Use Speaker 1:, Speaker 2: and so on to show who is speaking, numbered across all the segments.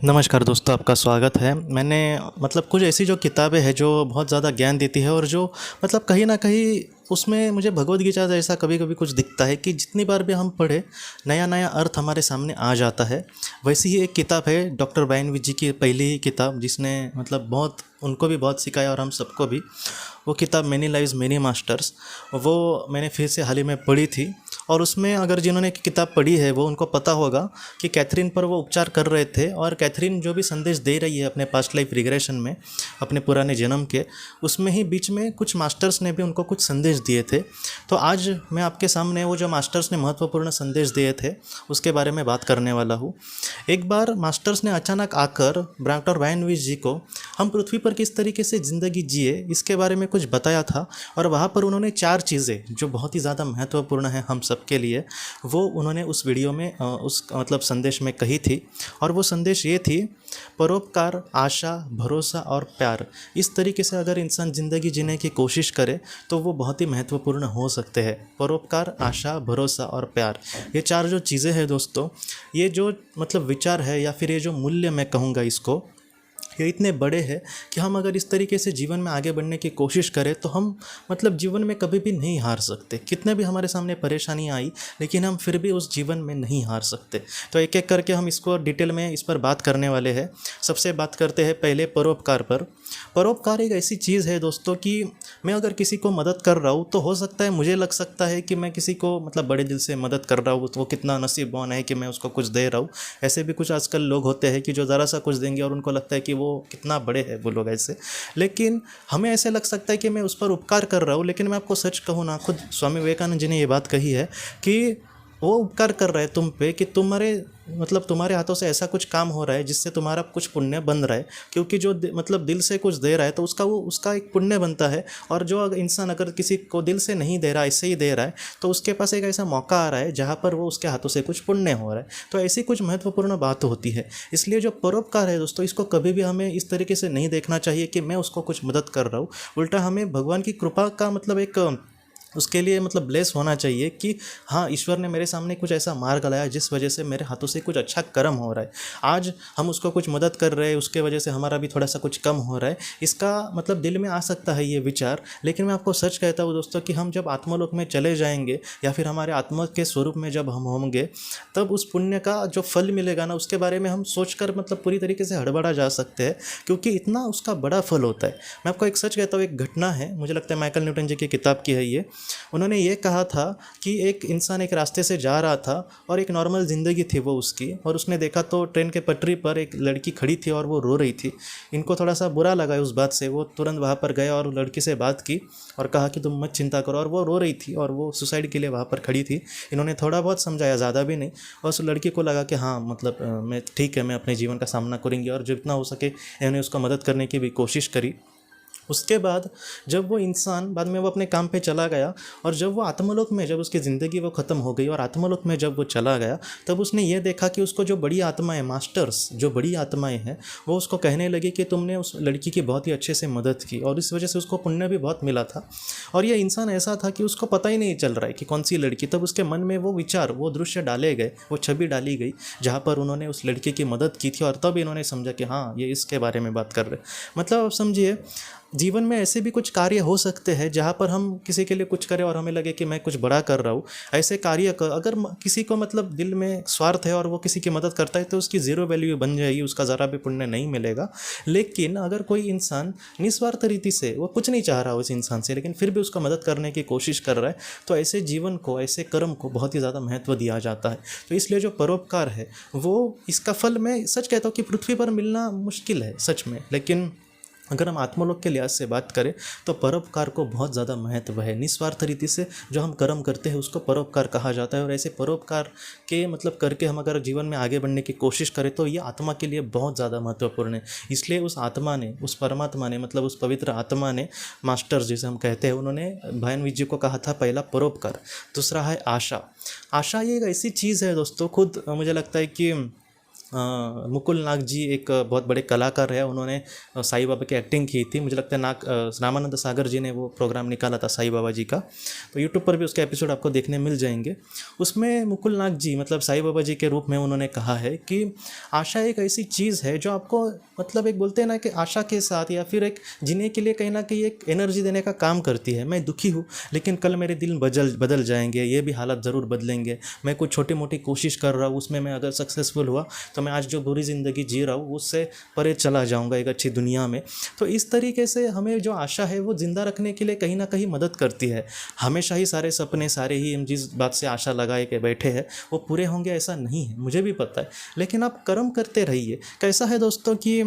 Speaker 1: नमस्कार दोस्तों, आपका स्वागत है। मैंने कुछ ऐसी जो किताबें हैं जो बहुत ज़्यादा ज्ञान देती है और जो कहीं न कहीं उसमें मुझे भगवद गीता जैसा कभी-कभी कुछ दिखता है कि जितनी बार भी हम पढ़े, नया-नया अर्थ हमारे सामने आ जाता है। वैसी ही एक किताब है डॉक्टर वायन जी की पहली ही किताब, जिसने बहुत उनको भी बहुत सिखाया और हम सबको भी। वो किताब मैनी लाइव्स मैनी मास्टर्स, वो मैंने फिर से हाल ही में पढ़ी थी। और उसमें अगर जिन्होंने किताब पढ़ी है वो उनको पता होगा कि कैथरीन पर वो उपचार कर रहे थे, और कैथरीन जो भी संदेश दे रही है अपने पास्ट लाइफ रिग्रेशन में, अपने पुराने जन्म के, उसमें ही बीच में कुछ मास्टर्स ने भी उनको कुछ संदेश दिए थे। तो आज मैं आपके सामने वो जो मास्टर्स ने महत्वपूर्ण संदेश दिए थे उसके बारे में बात करने वाला हूँ। एक बार मास्टर्स ने अचानक आकर डॉक्टर वायन जी को हम पृथ्वी पर किस तरीके से ज़िंदगी जिए इसके बारे में कुछ बताया था। और वहाँ पर उन्होंने 4 चीज़ें जो बहुत ही ज़्यादा महत्वपूर्ण है हम सबके लिए, वो उन्होंने उस वीडियो में उस संदेश में कही थी। और वो संदेश ये थी: परोपकार, आशा, भरोसा और प्यार। इस तरीके से अगर इंसान ज़िंदगी जीने की कोशिश करे तो वो बहुत ही महत्वपूर्ण हो सकते हैं। परोपकार, आशा, भरोसा और प्यार, ये 4 जो चीज़ें हैं दोस्तों, ये जो विचार है या फिर ये जो मूल्य मैं कहूँगा इसको, ये इतने बड़े हैं कि हम अगर इस तरीके से जीवन में आगे बढ़ने की कोशिश करें तो हम जीवन में कभी भी नहीं हार सकते। कितने भी हमारे सामने परेशानी आई, लेकिन हम फिर भी उस जीवन में नहीं हार सकते। तो एक एक करके हम इसको डिटेल में इस पर बात करने वाले हैं। सबसे बात करते हैं पहले परोपकार पर। परोपकार एक ऐसी चीज़ है दोस्तों कि मैं अगर किसी को मदद कर रहा हूँ तो हो सकता है मुझे लग सकता है कि मैं किसी को बड़े दिल से मदद कर रहा हूँ, तो वो कितना नसीबवान है कि मैं उसको कुछ दे रहा हूँ। ऐसे भी कुछ आजकल लोग होते हैं कि जो ज़रा सा कुछ देंगे और उनको लगता है कि वो कितना बड़े हैं वो लोग ऐसे। लेकिन हमें ऐसे लग सकता है कि मैं उस पर उपकार कर रहा हूँ, लेकिन मैं आपको सच कहूँ ना, खुद स्वामी विवेकानंद जी ने ये बात कही है कि वो उपकार कर रहा है तुम पे कि तुम्हारे तुम्हारे हाथों से ऐसा कुछ काम हो रहा है जिससे तुम्हारा कुछ पुण्य बन रहा है। क्योंकि जो दिल से कुछ दे रहा है तो उसका एक पुण्य बनता है। और जो इंसान अगर किसी को दिल से नहीं दे रहा, ऐसे ही दे रहा है, तो उसके पास एक ऐसा मौका आ रहा है जहाँ पर वो उसके हाथों से कुछ पुण्य हो रहा है। तो ऐसी कुछ महत्वपूर्ण बात होती है। इसलिए जो परोपकार है दोस्तों, इसको कभी भी हमें इस तरीके से नहीं देखना चाहिए कि मैं उसको कुछ मदद कर रहा हूँ। उल्टा हमें भगवान की कृपा का एक उसके लिए ब्लेस होना चाहिए कि हाँ, ईश्वर ने मेरे सामने कुछ ऐसा मार्ग लाया जिस वजह से मेरे हाथों से कुछ अच्छा कर्म हो रहा है। आज हम उसको कुछ मदद कर रहे हैं, उसके वजह से हमारा भी थोड़ा सा कुछ कम हो रहा है। इसका दिल में आ सकता है ये विचार। लेकिन मैं आपको सच कहता हूँ दोस्तों कि हम जब आत्मलोक में चले जाएंगे या फिर हमारे आत्मा के स्वरूप में जब हम होंगे, तब उस पुण्य का जो फल मिलेगा ना, उसके बारे में हम सोचकर पूरी तरीके से हड़बड़ा जा सकते हैं, क्योंकि इतना उसका बड़ा फल होता है। मैं आपको एक सच कहता हूँ, एक घटना है, मुझे लगता है माइकल न्यूटन जी की किताब की है ये। उन्होंने ये कहा था कि एक इंसान एक रास्ते से जा रहा था और एक नॉर्मल ज़िंदगी थी वो उसकी, और उसने देखा तो ट्रेन के पटरी पर एक लड़की खड़ी थी और वो रो रही थी। इनको थोड़ा सा बुरा लगा उस बात से। वो तुरंत वहाँ पर गए और लड़की से बात की और कहा कि तुम मत चिंता करो। और वो रो रही थी और वो सुसाइड के लिए वहाँ पर खड़ी थी। इन्होंने थोड़ा बहुत समझाया, ज़्यादा भी नहीं। और उस लड़की को लगा कि हाँ, मैं ठीक है, मैं अपने जीवन का सामना करूँगी, और जितना हो सके इन्होंने उसको मदद करने की भी कोशिश करी। उसके बाद जब वो इंसान बाद में वो अपने काम पे चला गया, और जब वो आत्मलोक में, जब उसकी ज़िंदगी वो ख़त्म हो गई और आत्मलोक में जब वो चला गया, तब उसने ये देखा कि उसको जो बड़ी आत्माएं, मास्टर्स, जो बड़ी आत्माएं हैं, वो उसको कहने लगी कि तुमने उस लड़की की बहुत ही अच्छे से मदद की, और इस वजह से उसको पुण्य भी बहुत मिला था। और ये इंसान ऐसा था कि उसको पता ही नहीं चल रहा है कि कौन सी लड़की। तब उसके मन में वो विचार, वो दृश्य डाले गए, वो छवि डाली गई जहाँ पर उन्होंने उस लड़की की मदद की थी। और तब इन्होंने समझा कि हाँ, ये इसके बारे में बात कर रहे। आप समझिए, जीवन में ऐसे भी कुछ कार्य हो सकते हैं जहाँ पर हम किसी के लिए कुछ करें और हमें लगे कि मैं कुछ बड़ा कर रहा हूँ। ऐसे कार्य अगर किसी को दिल में स्वार्थ है और वो किसी की मदद करता है तो उसकी ज़ीरो वैल्यू बन जाएगी, उसका ज़रा भी पुण्य नहीं मिलेगा। लेकिन अगर कोई इंसान निस्वार्थ रीति से, वो कुछ नहीं चाह रहा उस इंसान से, लेकिन फिर भी उसको मदद करने की कोशिश कर रहा है, तो ऐसे जीवन को, ऐसे कर्म को बहुत ही ज़्यादा महत्व दिया जाता है। तो इसलिए जो परोपकार है, वो इसका फल मैं सच कहता हूँ कि पृथ्वी पर मिलना मुश्किल है सच में। लेकिन अगर हम आत्मलोक के लिहाज से बात करें तो परोपकार को बहुत ज़्यादा महत्व है। निस्वार्थ रीति से जो हम कर्म करते हैं उसको परोपकार कहा जाता है। और ऐसे परोपकार के करके हम अगर जीवन में आगे बढ़ने की कोशिश करें तो ये आत्मा के लिए बहुत ज़्यादा महत्वपूर्ण है। इसलिए उस आत्मा ने, उस परमात्मा ने, उस पवित्र आत्मा ने, मास्टर जिसे हम कहते हैं, उन्होंने भायन जी को कहा था, पहला परोपकार, दूसरा है आशा। आशा ये एक ऐसी चीज़ है दोस्तों, खुद मुझे लगता है कि मुकुल नाग जी एक बहुत बड़े कलाकार है। उन्होंने साईं बाबा की एक्टिंग की थी। मुझे लगता है रामानंद सागर जी ने वो प्रोग्राम निकाला था साईं बाबा जी का। तो यूट्यूब पर भी उसके एपिसोड आपको देखने मिल जाएंगे। उसमें मुकुल नाग जी मतलब साईं बाबा जी के रूप में उन्होंने कहा है कि आशा एक ऐसी चीज़ है जो आपको मतलब एक बोलते हैं ना कि आशा के साथ या फिर एक जीने के लिए कहीं ना कहीं एक एनर्जी देने का काम करती है। मैं दुखी हूँ लेकिन कल मेरे दिल बदल जाएंगे, ये भी हालात ज़रूर बदलेंगे। मैं कुछ छोटी मोटी कोशिश कर रहा हूँ, उसमें मैं अगर सक्सेसफुल हुआ तो मैं आज जो बुरी ज़िंदगी जी रहा हूँ उससे परे चला जाऊँगा एक अच्छी दुनिया में। तो इस तरीके से हमें जो आशा है वो ज़िंदा रखने के लिए कहीं ना कहीं मदद करती है। हमेशा ही सारे सपने, सारे ही हम जिस बात से आशा लगाए के बैठे हैं वो पूरे होंगे ऐसा नहीं है, मुझे भी पता है। लेकिन आप कर्म करते रहिए। कैसा है दोस्तों कि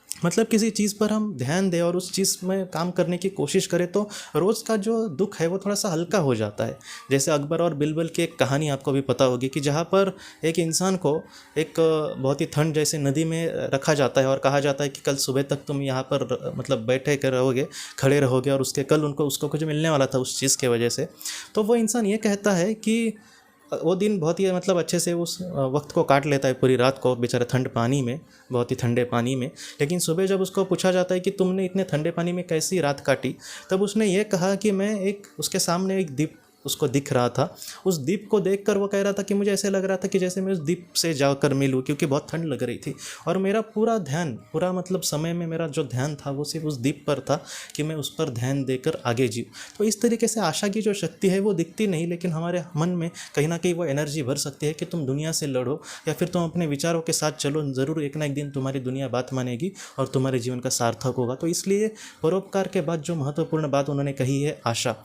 Speaker 1: मतलब किसी चीज़ पर हम ध्यान दें और उस चीज़ में काम करने की कोशिश करें तो रोज़ का जो दुख है वो थोड़ा सा हल्का हो जाता है। जैसे अकबर और बिरबल की एक कहानी आपको भी पता होगी कि जहाँ पर एक इंसान को एक बहुत ही ठंड जैसे नदी में रखा जाता है और कहा जाता है कि कल सुबह तक तुम यहाँ पर मतलब बैठे कर रहोगे, खड़े रहोगे और उसके कल उसको कुछ मिलने वाला था उस चीज़ के वजह से। तो वो इंसान ये कहता है कि वो दिन बहुत ही मतलब अच्छे से उस वक्त को काट लेता है, पूरी रात को बेचारा ठंड पानी में, बहुत ही ठंडे पानी में। लेकिन सुबह जब उसको पूछा जाता है कि तुमने इतने ठंडे पानी में कैसी रात काटी, तब उसने ये कहा कि मैं एक उसके सामने एक दीप उसको दिख रहा था। उस दीप को देखकर वो कह रहा था कि मुझे ऐसे लग रहा था कि जैसे मैं उस दीप से जाकर मिलूँ, क्योंकि बहुत ठंड लग रही थी और मेरा पूरा ध्यान, पूरा मतलब समय में मेरा जो ध्यान था वो सिर्फ उस दीप पर था कि मैं उस पर ध्यान देकर आगे जीऊँ। तो इस तरीके से आशा की जो शक्ति है वो दिखती नहीं, लेकिन हमारे मन में कहीं ना कहीं वो एनर्जी भर सकती है कि तुम दुनिया से लड़ो या फिर तुम अपने विचारों के साथ चलो, ज़रूर एक ना एक दिन तुम्हारी दुनिया बात मानेगी और तुम्हारे जीवन का सार्थक होगा। तो इसलिए परोपकार के बाद जो महत्वपूर्ण बात उन्होंने कही है आशा,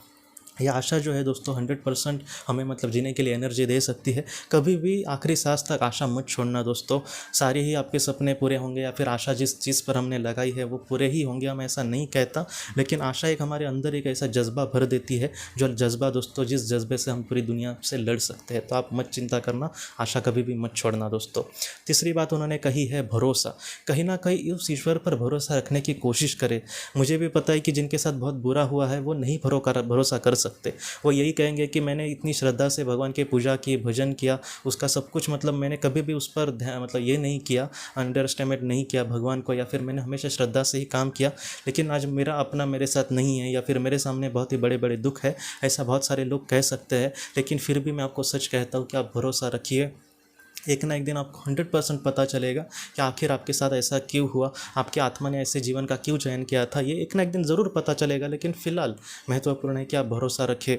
Speaker 1: यह आशा जो है दोस्तों 100% हमें मतलब जीने के लिए एनर्जी दे सकती है। कभी भी आखिरी सांस तक आशा मत छोड़ना दोस्तों। सारे ही आपके सपने पूरे होंगे या फिर आशा जिस चीज़ पर हमने लगाई है वो पूरे ही होंगे, मैं ऐसा नहीं कहता। लेकिन आशा एक हमारे अंदर एक ऐसा जज्बा भर देती है, जो जज्बा दोस्तों जिस जज्बे से हम पूरी दुनिया से लड़ सकते हैं। तो आप मत चिंता करना, आशा कभी भी मत छोड़ना दोस्तों। तीसरी बात उन्होंने कही है भरोसा। कहीं ना कहीं उस ईश्वर पर भरोसा रखने की कोशिश करें। मुझे भी पता है कि जिनके साथ बहुत बुरा हुआ है वो नहीं भरोसा कर सकते। वो यही कहेंगे कि मैंने इतनी श्रद्धा से भगवान की पूजा की, भजन किया, उसका सब कुछ मतलब मैंने कभी भी उस पर मतलब ये नहीं किया, अंडर एस्टिमेट नहीं किया भगवान को, या फिर मैंने हमेशा श्रद्धा से ही काम किया, लेकिन आज मेरा अपना मेरे साथ नहीं है या फिर मेरे सामने बहुत ही बड़े बड़े दुख है। ऐसा बहुत सारे लोग कह सकते हैं, लेकिन फिर भी मैं आपको सच कहता हूँ कि आप भरोसा रखिए। एक ना एक दिन आपको 100% पता चलेगा कि आखिर आपके साथ ऐसा क्यों हुआ, आपकी आत्मा ने ऐसे जीवन का क्यों चयन किया था। ये एक ना एक दिन ज़रूर पता चलेगा, लेकिन फ़िलहाल महत्वपूर्ण है कि आप भरोसा रखें,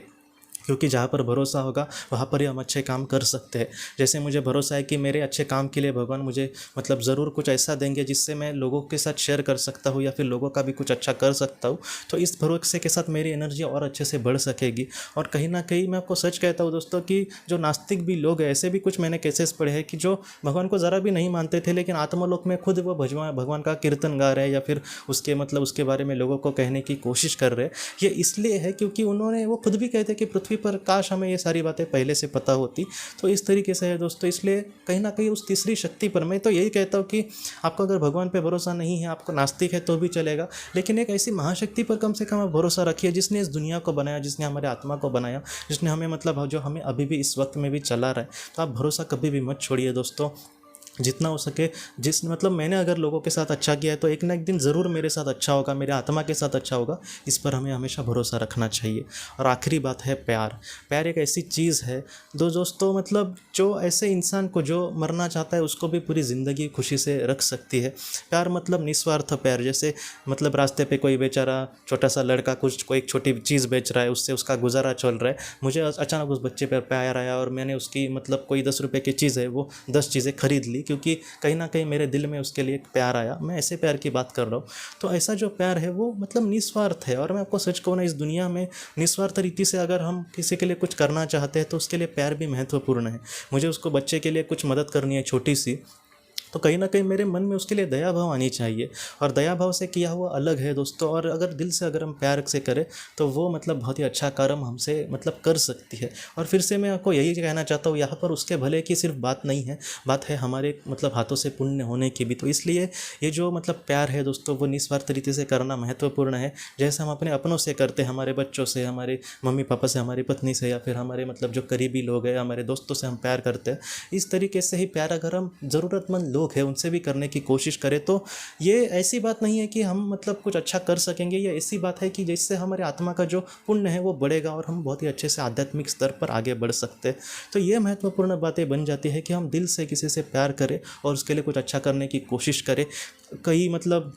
Speaker 1: क्योंकि जहाँ पर भरोसा होगा वहाँ पर ही हम अच्छे काम कर सकते हैं। जैसे मुझे भरोसा है कि मेरे अच्छे काम के लिए भगवान मुझे मतलब ज़रूर कुछ ऐसा देंगे जिससे मैं लोगों के साथ शेयर कर सकता हूँ या फिर लोगों का भी कुछ अच्छा कर सकता हूँ। तो इस भरोसे के साथ मेरी एनर्जी और अच्छे से बढ़ सकेगी। और कहीं ना कहीं मैं आपको सच कहता हूँ दोस्तों कि जो नास्तिक भी लोग हैं, ऐसे भी कुछ मैंने केसेस पढ़े हैं कि जो भगवान को ज़रा भी नहीं मानते थे, लेकिन आत्मलोक में खुद वो भगवान का कीर्तन गा रहे हैं या फिर उसके मतलब उसके बारे में लोगों को कहने की कोशिश कर रहे हैं। ये इसलिए है क्योंकि उन्होंने, वो खुद भी कहते कि पृथ्वी पर काश हमें ये सारी बातें पहले से पता होती। तो इस तरीके से है दोस्तों। इसलिए कहीं ना कहीं उस तीसरी शक्ति पर मैं तो यही कहता हूँ कि आपको अगर भगवान पे भरोसा नहीं है, आपको नास्तिक है तो भी चलेगा, लेकिन एक ऐसी महाशक्ति पर कम से कम आप भरोसा रखिए जिसने इस दुनिया को बनाया, जिसने हमारे आत्मा को बनाया, जिसने हमें मतलब जो हमें अभी भी इस वक्त में भी चला रहा है। तो आप भरोसा कभी भी मत छोड़िए दोस्तों, जितना हो सके। मतलब मैंने अगर लोगों के साथ अच्छा किया है तो एक ना एक दिन ज़रूर मेरे साथ अच्छा होगा, मेरे आत्मा के साथ अच्छा होगा। इस पर हमें हमेशा भरोसा रखना चाहिए। और आखिरी बात है प्यार। प्यार एक ऐसी चीज़ है दोस्तों मतलब जो ऐसे इंसान को जो मरना चाहता है उसको भी पूरी ज़िंदगी खुशी से रख सकती है। प्यार मतलब निस्वार्थ प्यार। जैसे मतलब रास्ते पे कोई बेचारा छोटा सा लड़का कुछ कोई एक छोटी चीज़ बेच रहा है, उससे उसका गुजारा चल रहा है, मुझे अचानक उस बच्चे पर प्यार आया और मैंने उसकी मतलब कोई 10 रुपये की चीज़ है वो 10 चीज़ें खरीद ली, क्योंकि कहीं ना कहीं मेरे दिल में उसके लिए एक प्यार आया। मैं ऐसे प्यार की बात कर रहा हूँ। तो ऐसा जो प्यार है वो मतलब निस्वार्थ है। और मैं आपको सच कहूँ ना, इस दुनिया में निस्वार्थ रीति से अगर हम किसी के लिए कुछ करना चाहते हैं तो उसके लिए प्यार भी महत्वपूर्ण है। मुझे उसको बच्चे के लिए कुछ मदद करनी है छोटी सी, तो कहीं ना कहीं मेरे मन में उसके लिए दया भाव आनी चाहिए। और दया भाव से किया हुआ अलग है दोस्तों, और अगर दिल से अगर हम प्यार से करें तो वो मतलब बहुत ही अच्छा कर्म हमसे मतलब कर सकती है। और फिर से मैं आपको यही कहना चाहता हूँ, यहाँ पर उसके भले की सिर्फ बात नहीं है, बात है हमारे मतलब हाथों से पुण्य होने की भी। तो इसलिए ये जो मतलब प्यार है दोस्तों, वो निस्वार्थ रीति से करना महत्वपूर्ण है। जैसे हम अपने अपनों से करते हैं, हमारे बच्चों से, हमारे मम्मी पापा से, हमारी पत्नी से, या फिर हमारे मतलब जो करीबी लोग हैं, हमारे दोस्तों से हम प्यार करते हैं, इस तरीके से ही प्यार अगर हम ज़रूरतमंद लोग हैं उनसे भी करने की कोशिश करें तो ये ऐसी बात नहीं है कि हम मतलब कुछ अच्छा कर सकेंगे। ये ऐसी बात है कि जिससे हमारे आत्मा का जो पुण्य है वो बढ़ेगा और हम बहुत ही अच्छे से आध्यात्मिक स्तर पर आगे बढ़ सकते हैं। तो ये महत्वपूर्ण बातें बन जाती है कि हम दिल से किसी से प्यार करें और उसके लिए कुछ अच्छा करने की कोशिश करें। कई मतलब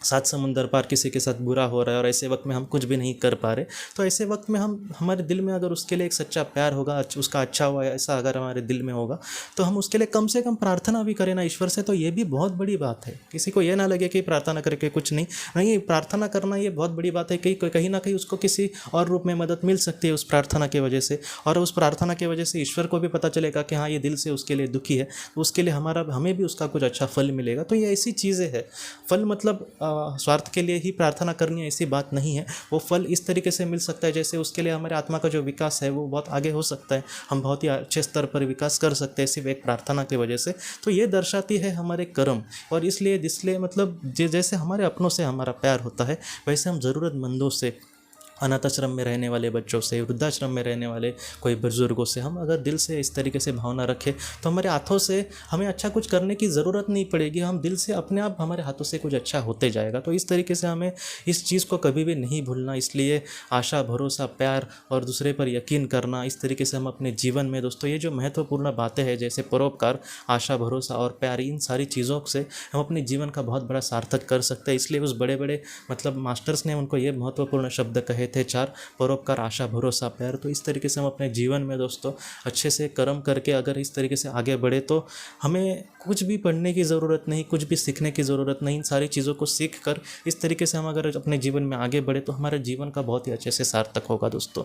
Speaker 1: 7 समुंदर पार किसी के साथ बुरा हो रहा है और ऐसे वक्त में हम कुछ भी नहीं कर पा रहे, तो ऐसे वक्त में हम हमारे दिल में अगर उसके लिए एक सच्चा प्यार होगा, उसका अच्छा हुआ ऐसा अगर हमारे दिल में होगा, तो हम उसके लिए कम से कम प्रार्थना भी करें ना ईश्वर से, तो ये भी बहुत बड़ी बात है। किसी को ये ना लगे कि प्रार्थना करके कुछ नहीं, नहीं, प्रार्थना करना ये बहुत बड़ी बात है। कहीं ना कहीं उसको किसी और रूप में मदद मिल सकती है उस प्रार्थना की वजह से, और उस प्रार्थना की वजह से ईश्वर को भी पता चलेगा कि हाँ ये दिल से उसके लिए दुखी है, तो उसके लिए हमें भी उसका कुछ अच्छा फल मिलेगा। तो ये ऐसी चीज़ें हैं। फल मतलब स्वार्थ के लिए ही प्रार्थना करनी है ऐसी बात नहीं है। वो फल इस तरीके से मिल सकता है जैसे उसके लिए हमारे आत्मा का जो विकास है वो बहुत आगे हो सकता है, हम बहुत ही अच्छे स्तर पर विकास कर सकते हैं सिर्फ एक प्रार्थना की वजह से। तो ये दर्शाती है हमारे कर्म। और इसलिए मतलब जैसे हमारे अपनों से हमारा प्यार होता है, वैसे हम ज़रूरतमंदों से, अनाथ आश्रम में रहने वाले बच्चों से, वृद्धाश्रम में रहने वाले कोई बुजुर्गों से, हम अगर दिल से इस तरीके से भावना रखें तो हमारे हाथों से हमें अच्छा कुछ करने की ज़रूरत नहीं पड़ेगी। हम दिल से अपने आप हमारे हाथों से कुछ अच्छा होते जाएगा। तो इस तरीके से हमें इस चीज़ को कभी भी नहीं भूलना। इसलिए आशा, भरोसा, प्यार और दूसरे पर यकीन करना, इस तरीके से हम अपने जीवन में दोस्तों ये जो महत्वपूर्ण बातें हैं जैसे परोपकार, आशा, भरोसा और प्यार, इन सारी चीज़ों से हम अपने जीवन का बहुत बड़ा सार्थक कर सकते हैं। इसलिए उस बड़े बड़े मतलब मास्टर्स ने उनको ये महत्वपूर्ण शब्द कहे थे 4, परोपकार, आशा, भरोसा, प्यार। तो इस तरीके से हम अपने जीवन में दोस्तों अच्छे से कर्म करके अगर इस तरीके से आगे बढ़े तो हमें कुछ भी पढ़ने की ज़रूरत नहीं, कुछ भी सीखने की ज़रूरत नहीं। इन सारी चीज़ों को सीख कर इस तरीके से हम अगर अपने जीवन में आगे बढ़े तो हमारे जीवन का बहुत ही अच्छे से सार्थक होगा दोस्तों।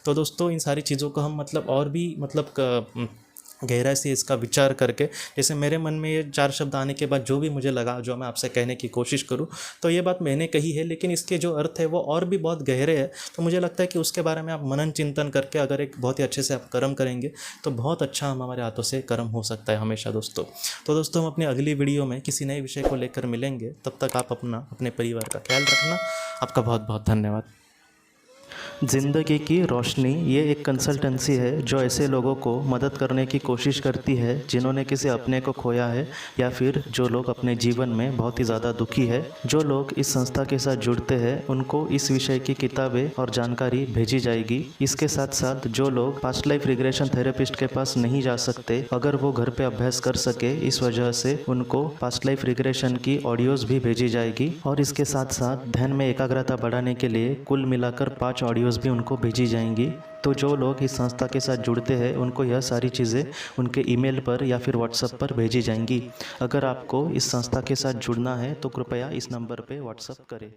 Speaker 1: तो दोस्तों इन सारी चीज़ों को हम मतलब और भी मतलब गहराई से इसका विचार करके, जैसे मेरे मन में ये 4 शब्द आने के बाद जो भी मुझे लगा, जो मैं आपसे कहने की कोशिश करूं, तो ये बात मैंने कही है, लेकिन इसके जो अर्थ है वो और भी बहुत गहरे हैं। तो मुझे लगता है कि उसके बारे में आप मनन चिंतन करके अगर एक बहुत ही अच्छे से आप कर्म करेंगे तो बहुत अच्छा हमारे हाथों से कर्म हो सकता है हमेशा दोस्तों। तो दोस्तों हम अपनी अगली वीडियो में किसी नए विषय को लेकर मिलेंगे। तब तक आप अपने परिवार का ख्याल रखना। आपका बहुत बहुत धन्यवाद।
Speaker 2: ज़िंदगी की रोशनी ये एक कंसल्टेंसी है जो ऐसे लोगों को मदद करने की कोशिश करती है जिन्होंने किसी अपने को खोया है या फिर जो लोग अपने जीवन में बहुत ही ज़्यादा दुखी है। जो लोग इस संस्था के साथ जुड़ते हैं उनको इस विषय की किताबें और जानकारी भेजी जाएगी। इसके साथ साथ जो लोग पास्ट लाइफ रिग्रेशन थेरेपिस्ट के पास नहीं जा सकते, अगर वो घर पे अभ्यास कर सके, इस वजह से उनको पास्ट लाइफ रिग्रेशन की ऑडियोज़ भी भेजी जाएगी। और इसके साथ साथ ध्यान में एकाग्रता बढ़ाने के लिए कुल मिलाकर 5 ऑडियोज़ भी उनको भेजी जाएंगी। तो जो लोग इस संस्था के साथ जुड़ते हैं उनको यह सारी चीज़ें उनके ईमेल पर या फिर व्हाट्सएप पर भेजी जाएंगी। अगर आपको इस संस्था के साथ जुड़ना है तो कृपया इस नंबर पे व्हाट्सएप करें।